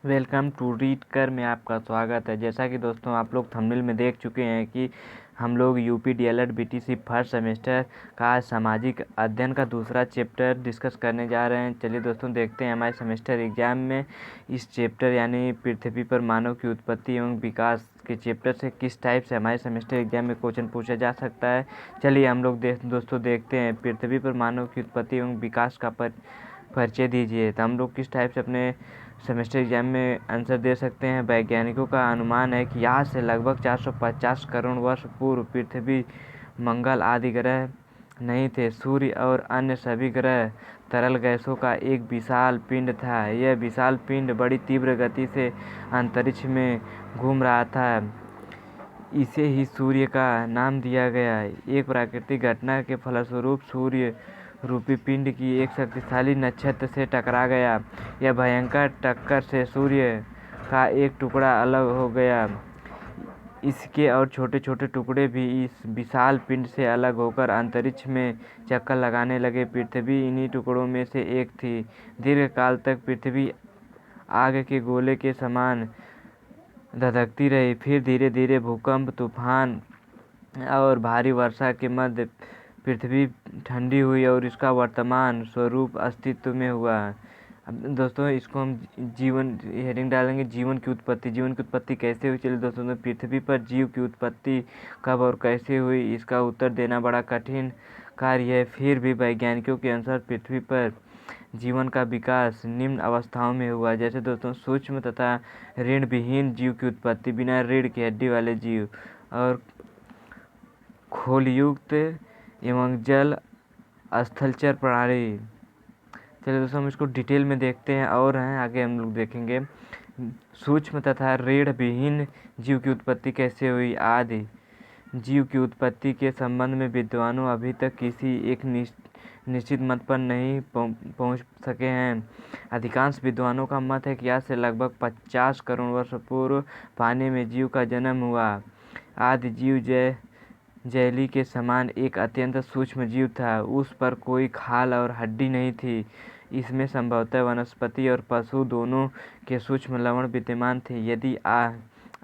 Welcome to read कर में आपका स्वागत है। जैसा कि दोस्तों आप लोग थंबनेल में देख चुके हैं कि हम लोग UP DElEd BTC first semester का सामाजिक अध्ययन का दूसरा चैप्टर डिस्कस करने जा रहे हैं। चलिए दोस्तों देखते हैं हमारे सेमेस्टर एग्जाम में इस चैप्टर यानी पृथ्वी पर मानव की उत्पत्ति एवं विकास के चैप्टर से किस टाइप से हमारे सेमेस्टर एग्जाम में क्वेश्चन पूछा जा सकता है। चलिए हम लोग दोस्तों देखते हैं। पृथ्वी पर मानव की उत्पत्ति एवं विकास का परिचय दीजिए। तो हम लोग किस टाइप से अपने सेमेस्टर एग्जाम में आंसर दे सकते हैं। वैज्ञानिकों का अनुमान है कि आज से लगभग 450 करोड़ वर्ष पूर्व पृथ्वी, मंगल आदि ग्रह नहीं थे। सूर्य और अन्य सभी ग्रह तरल गैसों का एक विशाल पिंड था। यह विशाल पिंड बड़ी तीव्र गति से अंतरिक्ष में घूम रहा था। इसे ही सूर्य का नाम दिया गया। एक प्राकृतिक घटना के फलस्वरूप सूर्य रूपी पिंड की एक शक्तिशाली नक्षत्र से टकरा गया। यह भयंकर टक्कर से सूर्य का एक टुकड़ा अलग हो गया। इसके और छोटे छोटे टुकड़े भी इस विशाल पिंड से अलग होकर अंतरिक्ष में चक्कर लगाने लगे। पृथ्वी इन्हीं टुकड़ों में से एक थी। दीर्घकाल तक पृथ्वी आग के गोले के समान धधकती रही। फिर धीरे धीरे भूकंप, तूफान और भारी वर्षा के मध्य पृथ्वी ठंडी हुई और इसका वर्तमान स्वरूप अस्तित्व में हुआ। अब दोस्तों इसको हम जीवन हेडिंग डालेंगे, जीवन की उत्पत्ति। जीवन की उत्पत्ति कैसे हुई? चलिए दोस्तों, तो पृथ्वी पर जीव की उत्पत्ति कब और कैसे हुई, इसका उत्तर देना बड़ा कठिन कार्य है। फिर भी वैज्ञानिकों के अनुसार पृथ्वी पर जीवन का विकास निम्न अवस्थाओं में हुआ। जैसे दोस्तों, सूक्ष्म तथा रीढ़ विहीन जीव की उत्पत्ति, बिना रीढ़ की हड्डी वाले जीव, और खोलयुक्त एवं जल स्थलचर प्राणी। चलिए दोस्तों हम इसको डिटेल में देखते हैं और हैं आगे हम लोग देखेंगे। सूक्ष्म तथा रीढ़ विहीन जीव की उत्पत्ति कैसे हुई? आदि जीव की उत्पत्ति के संबंध में विद्वानों अभी तक किसी एक निश्चित मत पर नहीं पहुंच सके हैं। अधिकांश विद्वानों का मत है कि आज से लगभग 50 करोड़ वर्ष पूर्व पानी में जीव का जन्म हुआ। आदि जीव जेली के समान एक अत्यंत सूक्ष्म जीव था। उस पर कोई खाल और हड्डी नहीं थी। इसमें संभवतः वनस्पति और पशु दोनों के सूक्ष्म लवण विद्यमान थे। यदि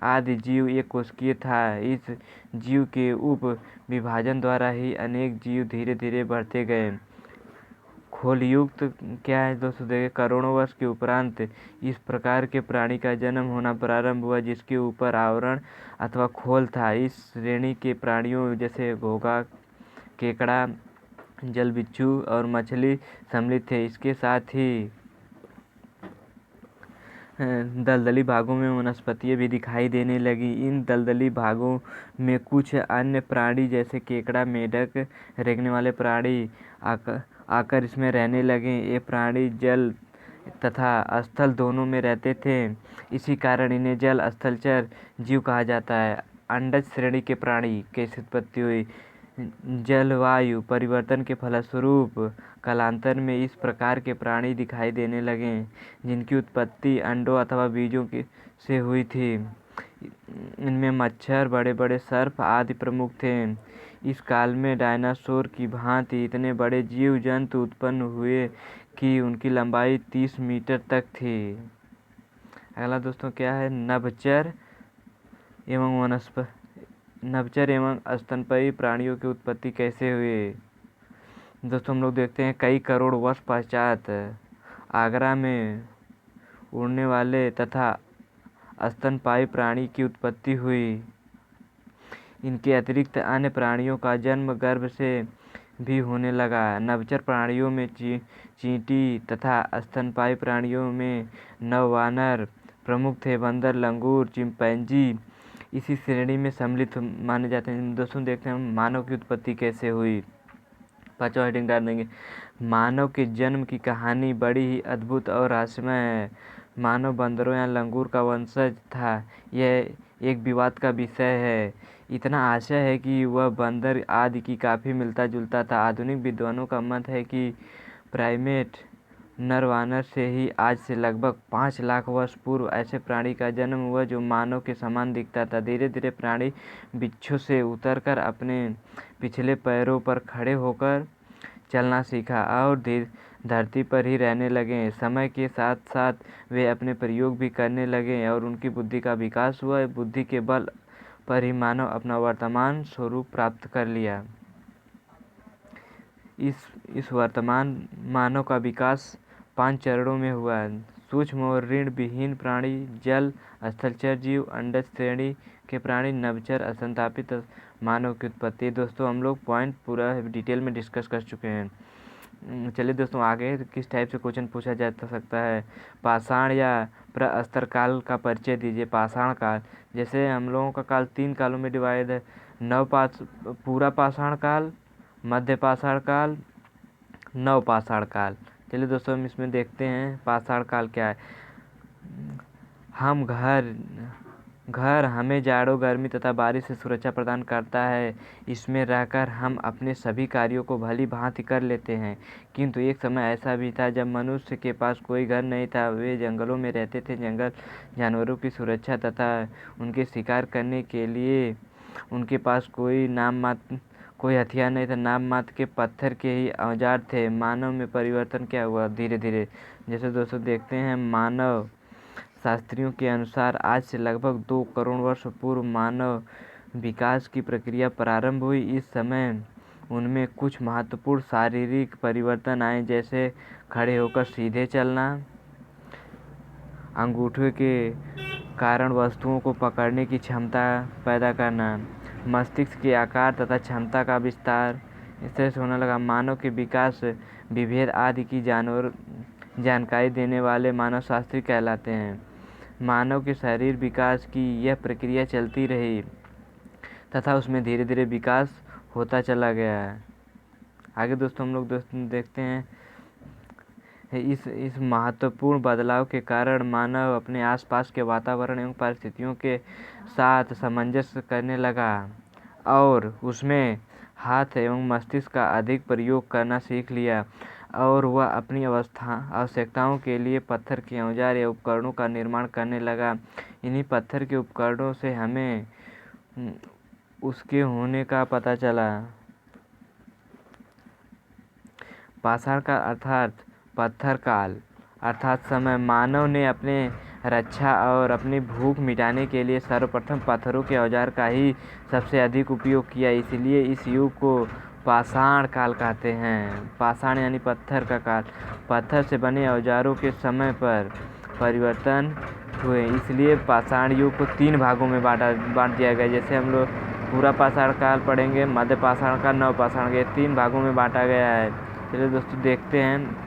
आदि जीव एक कोशिकीय था। इस जीव के उप विभाजन द्वारा ही अनेक जीव धीरे धीरे बढ़ते गए। खोलयुक्त क्या है दोस्तों? देखिए, करोड़ों वर्ष के उपरांत इस प्रकार के प्राणी का जन्म होना प्रारंभ हुआ जिसके ऊपर आवरण अथवा खोल था। इस श्रेणी के प्राणियों जैसे घोंघा, केकड़ा, जल बिच्छू और मछली सम्मिलित थे। इसके साथ ही दलदली भागों में वनस्पतियाँ भी दिखाई देने लगी। इन दलदली भागों में कुछ अन्य प्राणी जैसे केकड़ा, मेढक, रेंगने वाले प्राणी आकर इसमें रहने लगे। ये प्राणी जल तथा स्थल दोनों में रहते थे। इसी कारण इन्हें जल स्थलचर जीव कहा जाता है। अंडज श्रेणी के प्राणी कैसे उत्पत्ति हुई? जलवायु परिवर्तन के फलस्वरूप कालांतर में इस प्रकार के प्राणी दिखाई देने लगे जिनकी उत्पत्ति अंडों अथवा बीजों से हुई थी। इनमें मच्छर, बड़े बड़े सर्प आदि प्रमुख थे। इस काल में डायनासोर की भांति इतने बड़े जीव जंतु उत्पन्न हुए कि उनकी लंबाई 30 मीटर तक थी। अगला दोस्तों क्या है? नभचर एवं स्तनपायी प्राणियों की उत्पत्ति कैसे हुई? दोस्तों हम लोग देखते हैं कई करोड़ वर्ष पश्चात आगरा में उड़ने वाले तथा स्तनपायी प्राणी की उत्पत्ति हुई। इनके अतिरिक्त अन्य प्राणियों का जन्म गर्भ से भी होने लगा। नभचर प्राणियों में चींटी तथा स्तनपायी प्राणियों में नरवानर प्रमुख थे। बंदर, लंगूर, चिंपैंजी इसी श्रेणी में सम्मिलित माने जाते हैं। दोस्तों देखते हैं मानव की उत्पत्ति कैसे हुई। पांचवा हेडिंग डाल देंगे। मानव के जन्म की कहानी बड़ी ही अद्भुत और रहस्यमय है। मानव बंदरों या लंगूर का वंशज था। यह एक विवाद का विषय है। इतना आशय है कि वह बंदर आदि की काफ़ी मिलता जुलता था। आधुनिक विद्वानों का मत है कि प्राइमेट नरवानर से ही आज से लगभग 5 लाख वर्ष पूर्व ऐसे प्राणी का जन्म हुआ जो मानव के समान दिखता था। धीरे धीरे प्राणी बिच्छू से उतरकर अपने पिछले पैरों पर खड़े होकर चलना सीखा और धरती पर ही रहने लगे। समय के साथ साथ वे अपने प्रयोग भी करने लगे और उनकी बुद्धि का विकास हुआ। बुद्धि के बल पर ही मानव अपना वर्तमान स्वरूप प्राप्त कर लिया। इस वर्तमान मानव का विकास 5 चरणों में हुआ। सूक्ष्म और ऋण विहीन प्राणी, जल स्थलचर जीव, अंडज श्रेणी के प्राणी, नभचर, असंतापित मानव की उत्पत्ति। दोस्तों हम लोग पॉइंट पूरा डिटेल में डिस्कस कर चुके हैं। चलिए दोस्तों आगे किस टाइप से क्वेश्चन पूछा जा सकता है। पाषाण या प्रस्तर काल का परिचय दीजिए। पाषाण काल, जैसे हम लोगों का काल 3 कालों में डिवाइड है। पूरा पाषाण काल, मध्य पाषाण काल, नव पाषाण काल। चलिए दोस्तों हम इसमें देखते हैं पाषाण काल क्या है। हम घर हमें जाड़ों, गर्मी तथा बारिश से सुरक्षा प्रदान करता है। इसमें रहकर हम अपने सभी कार्यों को भली भांति कर लेते हैं। किंतु एक समय ऐसा भी था जब मनुष्य के पास कोई घर नहीं था। वे जंगलों में रहते थे। जंगल जानवरों की सुरक्षा तथा उनके शिकार करने के लिए उनके पास कोई हथियार नहीं था। नाम मात्र के पत्थर के ही औजार थे। मानव में परिवर्तन क्या हुआ धीरे धीरे। जैसे दोस्तों देखते हैं, मानव शास्त्रियों के अनुसार आज से लगभग 2 करोड़ वर्ष पूर्व मानव विकास की प्रक्रिया प्रारंभ हुई। इस समय उनमें कुछ महत्वपूर्ण शारीरिक परिवर्तन आए, जैसे खड़े होकर सीधे चलना, अंगूठे के कारण वस्तुओं को पकड़ने की क्षमता पैदा करना, मस्तिष्क के आकार तथा क्षमता का विस्तार इस तरह से होने लगा। मानव के विकास, विभेद आदि की जानकारी देने वाले मानव शास्त्री कहलाते हैं। मानव के शरीर विकास की यह प्रक्रिया चलती रही तथा उसमें धीरे धीरे विकास होता चला गया। आगे दोस्तों हम लोग देखते हैं, इस महत्वपूर्ण बदलाव के कारण मानव अपने आसपास के वातावरण एवं परिस्थितियों के साथ सामंजस्य करने लगा और उसमें हाथ एवं मस्तिष्क का अधिक प्रयोग करना सीख लिया और वह अपनी आवश्यकताओं के लिए पत्थर के औजार या उपकरणों का निर्माण करने लगा। इन्हीं पत्थर के उपकरणों से हमें उसके होने का पता चला। पाषाण काल अर्थात पत्थर काल अर्थात समय। मानव ने अपने रक्षा और अपनी भूख मिटाने के लिए सर्वप्रथम पत्थरों के औजार का ही सबसे अधिक उपयोग किया। इसलिए इस युग को पाषाण काल कहते हैं। पाषाण यानी पत्थर का काल। पत्थर से बने औजारों के समय पर परिवर्तन हुए, इसलिए पाषाण युग को 3 भागों में बांट दिया गया। जैसे हम लोग पूरा पाषाण काल पढ़ेंगे, मध्य पाषाण काल, नव पाषाण काल, 3 भागों में बांटा गया है। चलिए दोस्तों देखते हैं।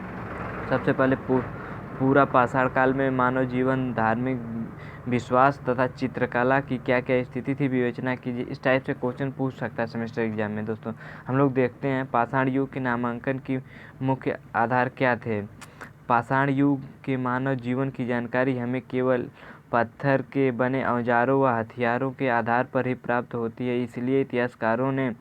सबसे पहले पूरा पाषाण काल में मानव जीवन, धार्मिक विश्वास तथा चित्रकला की क्या क्या स्थिति थी, विवेचना कीजिए। इस टाइप से क्वेश्चन पूछ सकता है सेमेस्टर एग्जाम में। दोस्तों हम लोग देखते हैं पाषाण युग के नामांकन की मुख्य आधार क्या थे। पाषाण युग के मानव जीवन की जानकारी हमें केवल पत्थर के बने औजारों व हथियारों के आधार पर ही प्राप्त होती है। इसलिए इतिहासकारों ने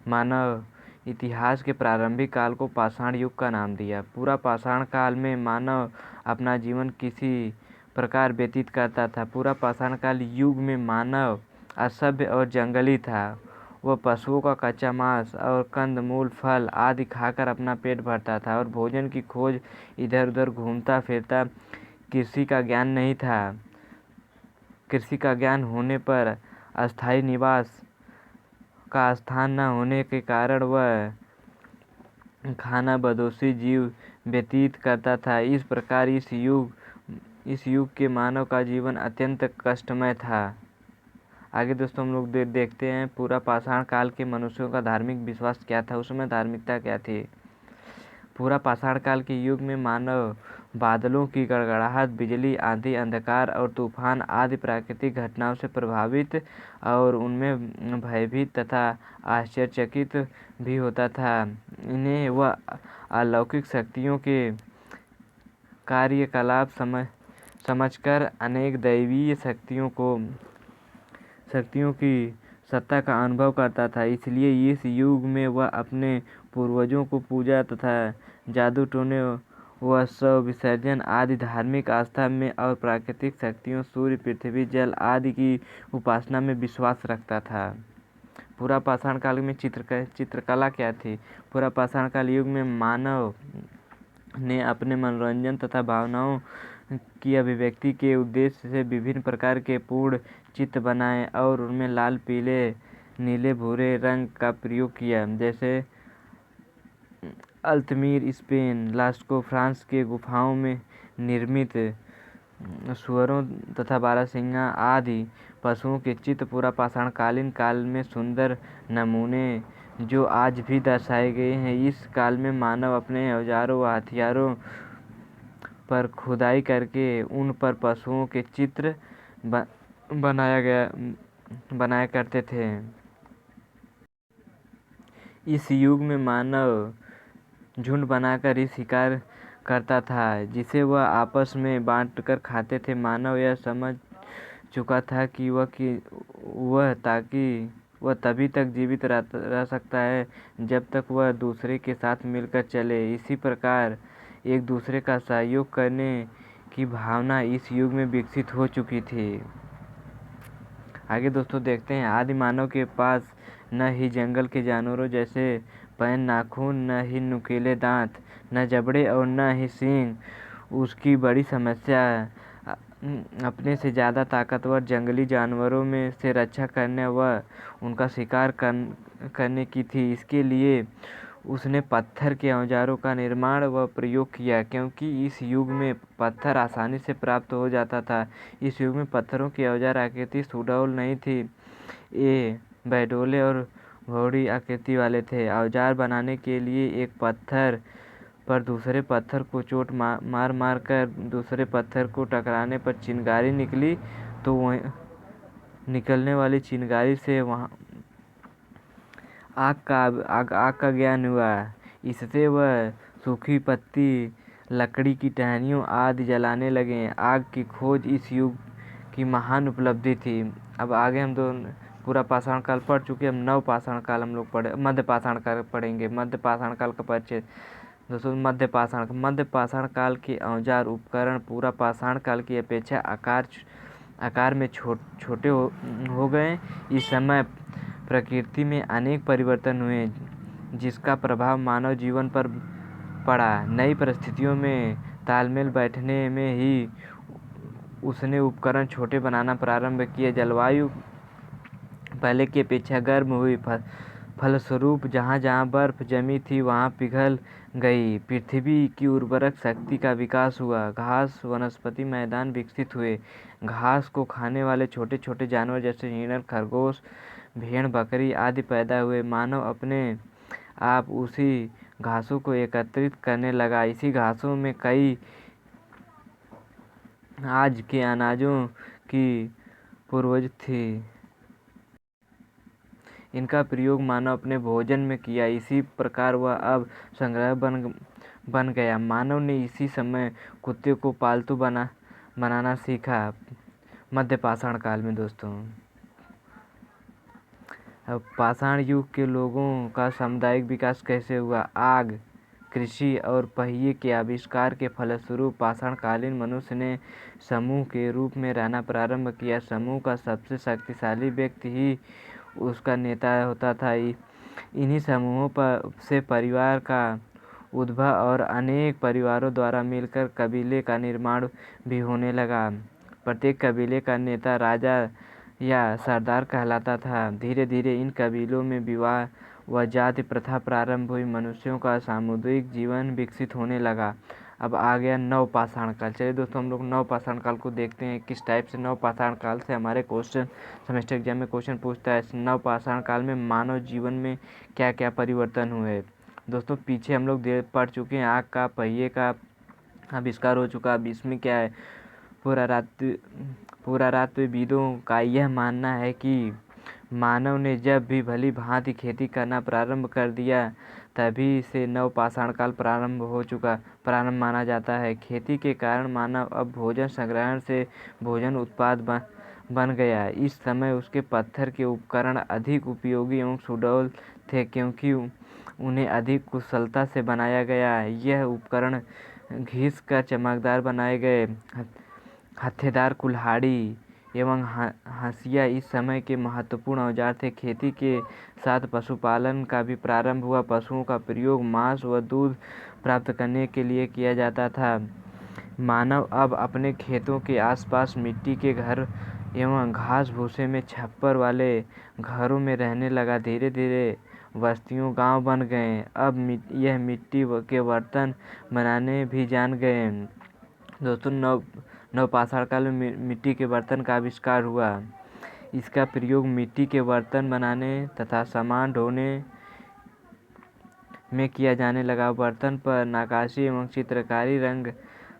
मानव इतिहास के प्रारंभिक काल को पाषाण युग का नाम दिया। पूरा पाषाण काल में मानव अपना जीवन किसी प्रकार व्यतीत करता था। पूरा पाषाण काल युग में मानव असभ्य और जंगली था। वह पशुओं का कच्चा मांस और कंद मूल फल आदि खाकर अपना पेट भरता था और भोजन की खोज इधर उधर घूमता फिरता। कृषि का ज्ञान नहीं था। कृषि का ज्ञान होने पर अस्थायी निवास का स्थान न होने के कारण वह खाना बदोशी जीव व्यतीत करता था। इस प्रकार इस युग के मानव का जीवन अत्यंत कष्टमय था। आगे दोस्तों हम लोग देखते हैं पूरा पाषाण काल के मनुष्यों का धार्मिक विश्वास क्या था, उसमें धार्मिकता क्या थी। पूरा पाषाण काल के युग में मानव बादलों की गड़गड़ाहट, बिजली, आंधी, अंधकार और तूफान आदि प्राकृतिक घटनाओं से प्रभावित और उनमें भयभीत तथा आश्चर्यचकित भी होता था। इन्हें वह अलौकिक शक्तियों के कार्यकलाप समझकर अनेक दैवीय शक्तियों की सत्ता का अनुभव करता था। इसलिए इस युग में वह अपने पूर्वजों को पूजा तथा जादू टोने व शव विसर्जन आदि धार्मिक आस्था में और प्राकृतिक शक्तियों, सूर्य, पृथ्वी, जल आदि की उपासना में विश्वास रखता था। पूरा पाषाण काल में चित्रकला क्या थी। पूरा पाषाण काल युग में मानव ने अपने मनोरंजन तथा भावनाओं की अभिव्यक्ति के उद्देश्य से विभिन्न प्रकार के पूर्ण चित्र बनाए और उनमें लाल, पीले, नीले, भूरे रंग का प्रयोग किया। जैसे अल्तमीर स्पेन, लास्को फ्रांस के गुफाओं में निर्मित सुअरों तथा बारहसिंगा आदि पशुओं के चित्र पूरा पाषाणकालीन काल में सुंदर नमूने जो आज भी दर्शाए गए हैं। इस काल में मानव अपने औजारों व हथियारों पर खुदाई करके उन पर पशुओं के चित्र बनाया करते थे। इस युग में मानव झुंड बनाकर ही शिकार करता था, जिसे वह आपस में बांटकर खाते थे। मानव यह समझ चुका था कि वह तभी तक जीवित रह सकता है जब तक वह दूसरे के साथ मिलकर चले। इसी प्रकार एक दूसरे का सहयोग करने की भावना इस युग में विकसित हो चुकी थी। आगे दोस्तों देखते हैं, आदि मानव के पास न ही जंगल के जानवरों जैसे पैर, नाखून, न ही नुकीले दांत, न जबड़े और न ही सींग। उसकी बड़ी समस्या अपने से ज़्यादा ताकतवर जंगली जानवरों में से रक्षा करने व उनका शिकार करने की थी। इसके लिए उसने पत्थर के औजारों का निर्माण व प्रयोग किया, क्योंकि इस युग में पत्थर आसानी से प्राप्त हो जाता था। इस युग में पत्थरों के औजार आकृति सुडौल नहीं थी, ये बैडोले और घोड़ी आकृति वाले थे। औजार बनाने के लिए एक पत्थर पर दूसरे पत्थर को चोट मार कर दूसरे पत्थर को टकराने पर चिंगारी निकली, तो वह निकलने वाली चिंगारी से वहाँ आग का ज्ञान हुआ। इससे वह सूखी पत्ती, लकड़ी की टहनियों आदि जलाने लगे। आग की खोज इस युग की महान उपलब्धि थी। अब आगे हम पूरा पाषाण काल पढ़ चुके, हम नव पाषाण काल हम लोग मध्य पाषाण काल पढ़ेंगे। मध्य पाषाण काल का परिचय दोस्तों, मध्य पाषाण काल के औजार उपकरण पूरा पाषाण काल की अपेक्षा आकार में छोटे हो गए। इस समय प्रकृति में अनेक परिवर्तन हुए, जिसका प्रभाव मानव जीवन पर पड़ा। नई परिस्थितियों में तालमेल बैठने में ही उसने उपकरण छोटे बनाना प्रारंभ किए। जलवायु पहले की अपेक्षा गर्म हुई, फलस्वरूप जहाँ जहाँ बर्फ जमी थी वहाँ पिघल गई। पृथ्वी की उर्वरक शक्ति का विकास हुआ। घास वनस्पति मैदान विकसित हुए। घास को खाने वाले छोटे छोटे जानवर जैसे हिरण, खरगोश, भेड़, बकरी आदि पैदा हुए। मानव अपने आप उसी घासों को एकत्रित करने लगा। इसी घासों में कई आज के अनाजों की पूर्वज थी। इनका प्रयोग मानव अपने भोजन में किया। इसी प्रकार वह अब संग्रह बन गया। मानव ने इसी समय कुत्ते को पालतू बनाना सीखा। मध्य पाषाण काल में दोस्तों, अब पाषाण युग के लोगों का सामुदायिक विकास कैसे हुआ? आग, कृषि और पहिए के आविष्कार के फलस्वरूप पाषाणकालीन मनुष्य ने समूह के रूप में रहना प्रारंभ किया। समूह का सबसे शक्तिशाली व्यक्ति ही उसका नेता होता था। इन्हीं समूहों से परिवार का उद्भव और अनेक परिवारों द्वारा मिलकर कबीले का निर्माण भी होने लगा। प्रत्येक कबीले का नेता राजा या सरदार कहलाता था। धीरे धीरे इन कबीलों में विवाह व जाति प्रथा प्रारंभ हुई। मनुष्यों का सामुदायिक जीवन विकसित होने लगा। अब आ गया नव पाषाण काल। चलिए दोस्तों, हम लोग नव पाषाण काल को देखते हैं, किस टाइप से नव पाषाण काल से हमारे सेमेस्टर एग्जाम में क्वेश्चन पूछता है। नव पाषाण काल में मानव जीवन में क्या क्या परिवर्तन हुए। दोस्तों, पीछे हम लोग पढ़ चुके हैं, आग का पहिए का आविष्कार हो चुका। अब इसमें क्या है, पुरातत्वविदों का यह मानना है कि मानव ने जब भी भली भांति खेती करना प्रारंभ कर दिया, तभी से नव पाषाण काल प्रारंभ माना जाता है। खेती के कारण मानव अब भोजन संग्रहण से भोजन उत्पाद बन गया। इस समय उसके पत्थर के उपकरण अधिक उपयोगी एवं सुडौल थे, क्योंकि उन्हें अधिक कुशलता से बनाया गया। यह उपकरण घिस कर चमकदार बनाए गए। हत्थेदार कुल्हाड़ी एवं हंसिया इस समय के महत्वपूर्ण औजार थे। खेती के साथ पशुपालन का भी प्रारंभ हुआ। पशुओं का प्रयोग मांस व दूध प्राप्त करने के लिए किया जाता था। मानव अब अपने खेतों के आसपास मिट्टी के घर एवं घास भूसे में छप्पर वाले घरों में रहने लगा। धीरे धीरे बस्तियों गांव बन गए। अब यह मिट्टी के बर्तन बनाने भी जान गए। दोस्तों, नवपाषाण काल में मिट्टी के बर्तन का आविष्कार हुआ। इसका प्रयोग मिट्टी के बर्तन बनाने तथा सामान ढोने में किया जाने लगा। बर्तन पर नक्काशी एवं चित्रकारी रंग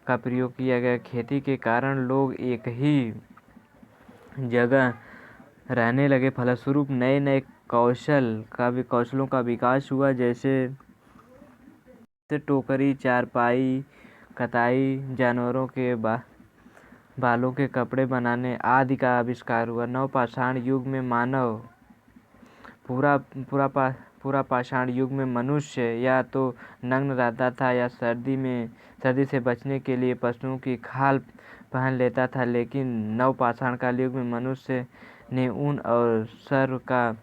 का प्रयोग किया गया। खेती के कारण लोग एक ही जगह रहने लगे। फलस्वरूप नए नए कौशलों का विकास हुआ, जैसे टोकरी, चारपाई, कताई, जानवरों के बालों के कपड़े बनाने आदि का आविष्कार हुआ। नवपाषाण युग में मानव पूरा पाषाण युग में मनुष्य या तो नग्न रहता था या सर्दी से बचने के लिए पशुओं की खाल पहन लेता था। लेकिन नवपाषाण काल युग में मनुष्य ने ऊन और सर्व का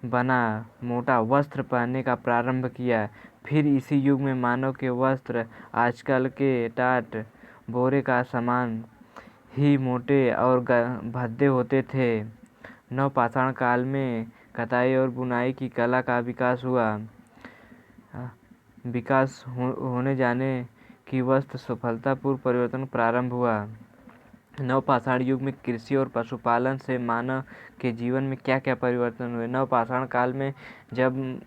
बना मोटा वस्त्र पहनने का प्रारंभ किया। फिर इसी युग में मानव के वस्त्र आजकल के टाट बोरे का समान ही मोटे और भद्दे होते थे। नवपाषाण काल में कताई और बुनाई की कला का विकास हुआ। होने जाने की वस्त्र सफलतापूर्व परिवर्तन प्रारंभ हुआ। नवपाषाण युग में कृषि और पशुपालन से मानव के जीवन में क्या क्या परिवर्तन हुए। नवपाषाण काल में जब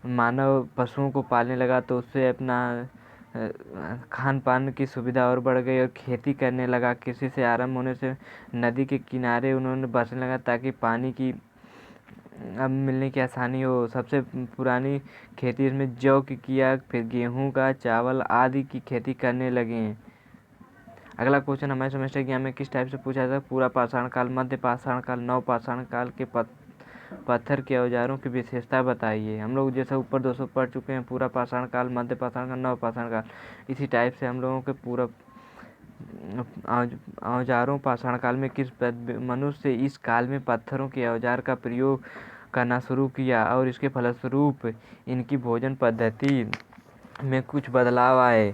मानव पशुओं को पालने लगा तो उससे अपना खान पान की सुविधा और बढ़ गई और खेती करने लगा। कृषि से आरंभ होने से नदी के किनारे उन्होंने बसने लगा ताकि पानी की अब मिलने की आसानी हो। सबसे पुरानी खेती इसमें जौ की किया, फिर गेहूं का, चावल आदि की खेती करने लगे। अगला क्वेश्चन हमारे सेमेस्टर एग्जाम में किस टाइप से पूछा जाता है। पूरा पाषाण काल, मध्य पाषाण काल, नवपाषाण काल के पत्थर के औजारों की विशेषता बताइए। हम लोग जैसे ऊपर 200 पढ़ चुके हैं, पूरा पाषाण काल, मध्य पाषाण काल, नवपाषाण काल। इसी टाइप से हम लोगों के पूरा औजारों पाषाण काल में मनुष्य इस काल में पत्थरों के औजार का प्रयोग करना शुरू किया और इसके फलस्वरूप इनकी भोजन पद्धति में कुछ बदलाव आए।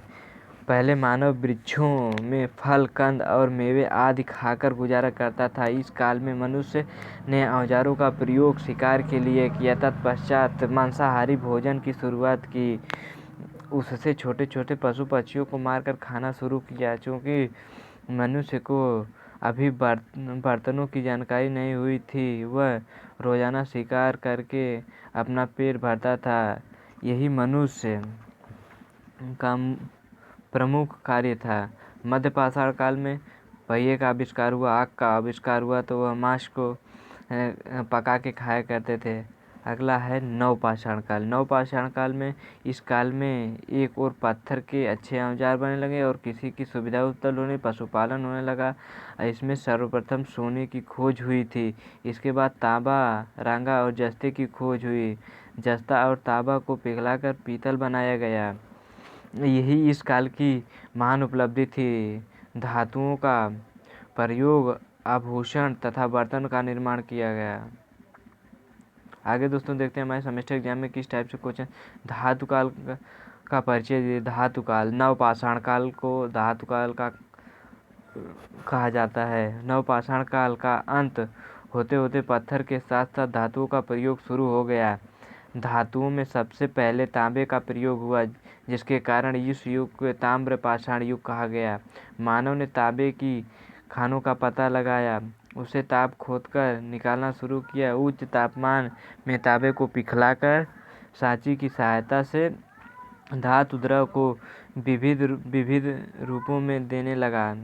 पहले मानव वृक्षों में फल, कंद और मेवे आदि खाकर गुजारा करता था। इस काल में मनुष्य ने औजारों का प्रयोग शिकार के लिए किया। तत्पश्चात मांसाहारी भोजन की शुरुआत की। उससे छोटे छोटे पशु पक्षियों को मारकर खाना शुरू किया। चूँकि मनुष्य को अभी बर्तनों की जानकारी नहीं हुई थी, वह रोजाना शिकार करके अपना पेट भरता था। यही मनुष्य का प्रमुख कार्य था। मध्य पाषाण काल में पहिए का आविष्कार हुआ, आग का आविष्कार हुआ, तो वह मांस को पका के खाया करते थे। अगला है नवपाषाण काल। नवपाषाण काल में इस काल में एक और पत्थर के अच्छे औजार बनने लगे और किसी की सुविधा उत्पन्न होने, पशुपालन होने लगा। इसमें सर्वप्रथम सोने की खोज हुई थी। इसके बाद तांबा, रांगा और जस्ते की खोज हुई। जस्ता और तांबा को पिघलाकर पीतल बनाया गया। यही इस काल की महान उपलब्धि थी। धातुओं का प्रयोग आभूषण तथा बर्तन का निर्माण किया गया। आगे दोस्तों देखते हैं हमारे सेमेस्टर एग्जाम में किस टाइप से क्वेश्चन। धातु काल का परिचय दिए। धातु काल, नवपाषाण काल को धातु काल का कहा जाता है। नवपाषाण काल का अंत होते होते पत्थर के साथ साथ धातुओं का प्रयोग शुरू हो गया। धातुओं में सबसे पहले तांबे का प्रयोग हुआ, जिसके कारण इस युग को ताम्र पाषाण युग कहा गया। मानव ने तांबे की खानों का पता लगाया, उसे ताप खोदकर निकालना शुरू किया। उच्च तापमान में तांबे को पिघलाकर सांची की सहायता से धातु द्रव को विविध रूपों में देने लगा।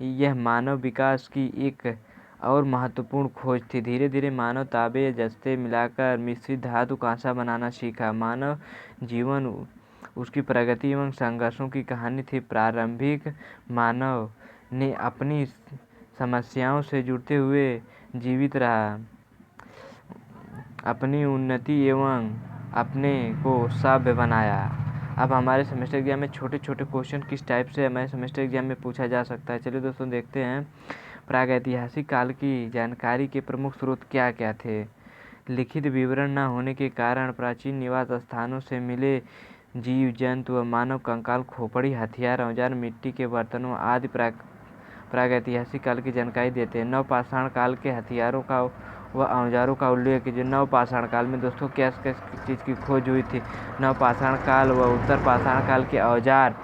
यह मानव विकास की एक और महत्वपूर्ण खोज थी। धीरे धीरे मानव तांबे जस्ते मिलाकर मिश्रित धातु कांसा बनाना सीखा। मानव जीवन, उसकी प्रगति एवं संघर्षों की कहानी थी। प्रारंभिक मानव ने अपनी समस्याओं से जुड़ते हुए जीवित रहा, अपनी उन्नति एवं अपने को सभ्य बनाया। अब हमारे सेमेस्टर एग्जाम में छोटे छोटे क्वेश्चन किस टाइप से हमारे सेमेस्टर एग्जाम में पूछा जा सकता है, चलिए दोस्तों देखते हैं। प्रागैतिहासिक काल की जानकारी के प्रमुख स्रोत क्या क्या थे? लिखित विवरण न होने के कारण प्राचीन निवास स्थानों से मिले जीव जंतु व मानव कंकाल, खोपड़ी, हथियार, औजार, मिट्टी के बर्तनों आदि प्रागैतिहासिक काल की जानकारी देते हैं। नवपाषाण काल के हथियारों का व औजारों का उल्लेख कीजिए। नवपाषाण काल में दोस्तों क्या किस चीज़ की खोज हुई थी? नवपाषाण काल व उत्तर पाषाण काल के औजार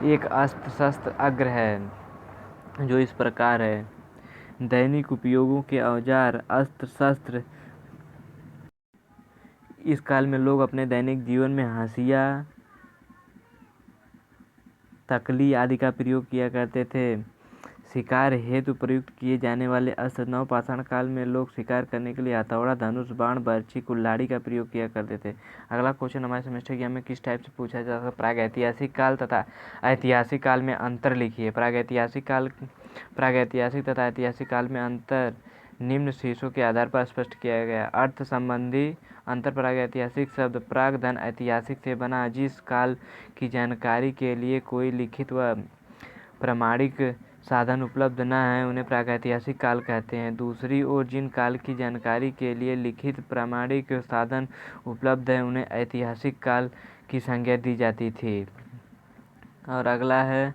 एक अस्त्र शस्त्र अग्र है जो इस प्रकार है। दैनिक उपयोगों के औजार, अस्त्र शस्त्र। इस काल में लोग अपने दैनिक जीवन में हंसिया, तकली आदि का प्रयोग किया करते थे। शिकार हेतु प्रयुक्त किए जाने वाले अस्त्र। नवपाषाण काल में लोग शिकार करने के लिए हथौड़ा, धनुष, बाण, बर्छी, कुल्हाड़ी का प्रयोग किया करते थे। अगला क्वेश्चन हमारे सेमेस्टर एग्जाम में किस टाइप से पूछा जा सकता है? प्रागैतिहासिक काल तथा ऐतिहासिक काल में अंतर लिखिए। प्रागैतिहासिक तथा ऐतिहासिक काल में अंतर निम्न शीर्षों के आधार पर स्पष्ट किया गया। अर्थ संबंधी अंतर। प्रागैतिहासिक शब्द प्राग धन ऐतिहासिक से बना, जिस काल की जानकारी के लिए कोई लिखित व प्रमाणिक साधन उपलब्ध न है उन्हें प्रागैतिहासिक काल कहते हैं। दूसरी ओर जिन काल की जानकारी के लिए लिखित प्रमाणिक साधन उपलब्ध है उन्हें ऐतिहासिक काल की संज्ञा दी जाती थी। और अगला है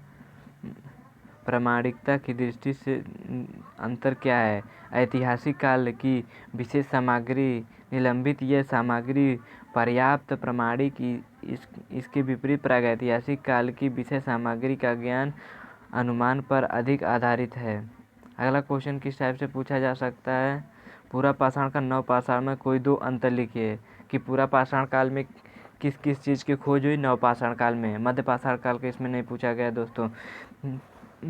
प्रामाणिकता की दृष्टि से अंतर क्या है? ऐतिहासिक काल की विशेष सामग्री निलंबित, यह सामग्री पर्याप्त प्रामाणिक। इसके विपरीत प्रागैतिहासिक काल की विशेष सामग्री का ज्ञान अनुमान पर अधिक आधारित है। अगला क्वेश्चन किस टाइप से पूछा जा सकता है? पूरा पाषाण का नवपाषाण में कोई दो अंतर लिखिए। कि पूरा पाषाण काल में किस किस चीज़ की खोज हुई? नवपाषाण काल में। मध्य पाषाण काल के इसमें नहीं पूछा गया दोस्तों।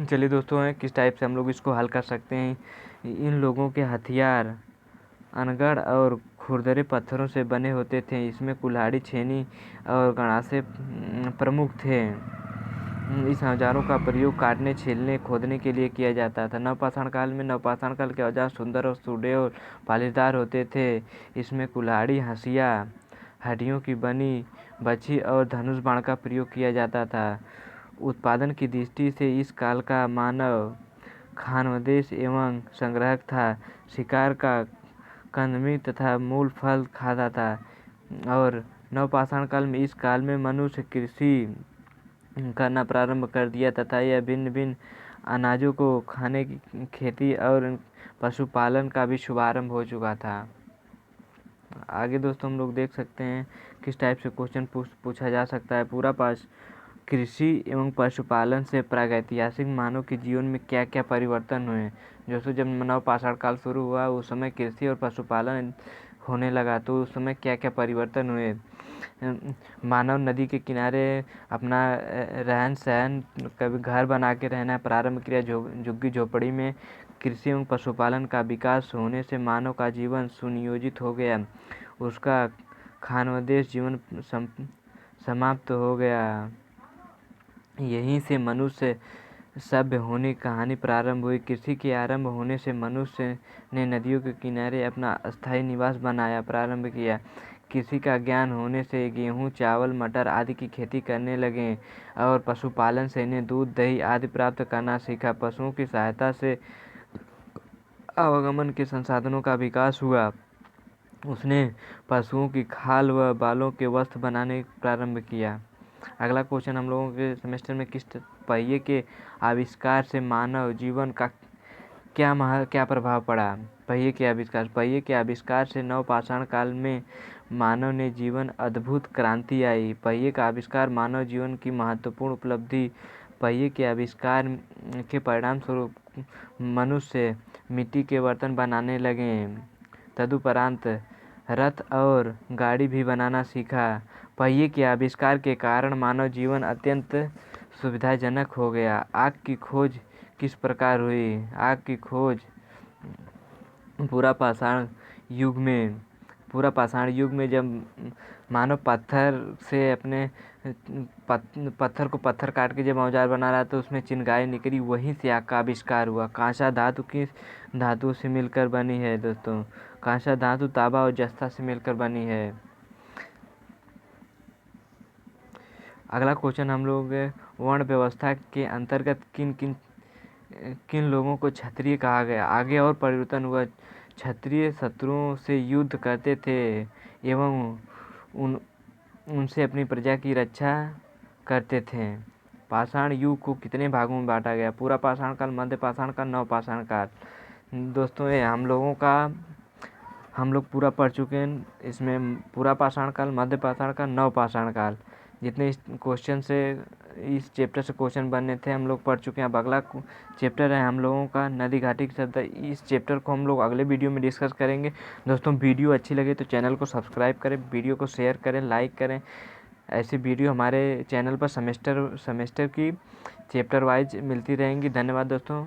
चलिए दोस्तों, किस टाइप से हम लोग इसको हल कर सकते हैं? इन लोगों के हथियार अनगढ़ और खुरदरे पत्थरों से बने होते थे। इसमें कुल्हाड़ी, छेनी और गणासे प्रमुख थे। इस औजारों का प्रयोग काटने, छीलने, खोदने के लिए किया जाता था। नवपाषाण काल के औजार सुंदर और सुडौल और पालीदार होते थे। इसमें कुल्हाड़ी, हंसिया, हड्डियों की बनी बरछी और धनुष बाण का प्रयोग किया जाता था। उत्पादन की दृष्टि से इस काल का मानव खानोद्देश्य एवं संग्राहक था। शिकार का कंदमृग तथा मूल फल खाता था। और नवपाषाण काल में इस काल में मनुष्य कृषि करना प्रारंभ कर दिया तथा यह भिन्न भिन्न अनाजों को खाने की खेती और पशुपालन का भी शुभारंभ हो चुका था। आगे दोस्तों हम लोग देख सकते हैं किस टाइप से क्वेश्चन पूछा जा सकता है। पूरा कृषि एवं पशुपालन से प्रागैतिहासिक मानव के जीवन में क्या क्या परिवर्तन हुए? दोस्तों जब नवपाषाण काल शुरू हुआ उस समय कृषि और पशुपालन होने लगा, तो उस समय क्या क्या परिवर्तन हुए? मानव नदी के किनारे अपना रहन सहन, कभी घर बना के रहना प्रारंभ किया। झुग्गी झोपड़ी में कृषि एवं पशुपालन का विकास होने से मानव का जीवन सुनियोजित हो गया। उसका खानोद्देश्य जीवन समाप्त हो गया। यहीं से मनुष्य सभ्य होने की कहानी प्रारंभ हुई। कृषि के आरंभ होने से मनुष्य ने नदियों के किनारे अपना अस्थायी निवास बनाया प्रारंभ किया। कृषि का ज्ञान होने से गेहूँ, चावल, मटर आदि की खेती करने लगे और पशुपालन से इन्हें दूध, दही आदि प्राप्त करना सीखा। पशुओं की सहायता से आवागमन के संसाधनों का विकास हुआ। उसने पशुओं की खाल व बालों के वस्त्र बनाने प्रारंभ किया। अगला क्वेश्चन हम लोगों के सेमेस्टर में किस पहिए के आविष्कार से मानव जीवन का क्या प्रभाव पड़ा? पहिए के आविष्कार से नवपाषाण काल में मानव ने जीवन अद्भुत क्रांति आई। पहिए का आविष्कार मानव जीवन की महत्वपूर्ण उपलब्धि। पहिए के आविष्कार के परिणाम स्वरूप मनुष्य मिट्टी के बर्तन बनाने लगे। तदुपरांत रथ और गाड़ी भी बनाना सीखा। पहिए के आविष्कार के कारण मानव जीवन अत्यंत सुविधाजनक हो गया। आग की खोज किस प्रकार हुई? आग की खोज पूरा पाषाण युग में जब मानव पत्थर को काट के जब औजार बना रहा तो उसमें चिंगारी निकली, वहीं से आग का आविष्कार हुआ। कांसा धातु किस धातु से मिलकर बनी है? दोस्तों कांसा धातु तांबा और जस्ता से मिलकर बनी है। अगला क्वेश्चन हम लोग वर्ण व्यवस्था के अंतर्गत किन किन किन लोगों को क्षत्रिय कहा गया? आगे और परिवर्तन हुआ। क्षत्रिय शत्रुओं से युद्ध करते थे एवं उनसे अपनी प्रजा की रक्षा करते थे। पाषाण युग को कितने भागों में बांटा गया? पूरा पाषाण काल, मध्य पाषाण काल, नव पाषाण काल। दोस्तों ये हम लोग पूरा पढ़ चुके हैं। इसमें पूरा पाषाण काल, मध्य पाषाण काल, नव पाषाण काल, जितने इस क्वेश्चन से इस चैप्टर से क्वेश्चन बनने थे हम लोग पढ़ चुके हैं। अब अगला चैप्टर है हम लोगों का नदी घाटी की सभ्यता। इस चैप्टर को हम लोग अगले वीडियो में डिस्कस करेंगे। दोस्तों वीडियो अच्छी लगे तो चैनल को सब्सक्राइब करें, वीडियो को शेयर करें, लाइक करें। ऐसी वीडियो हमारे चैनल पर सेमेस्टर की चैप्टर वाइज मिलती रहेंगी। धन्यवाद दोस्तों।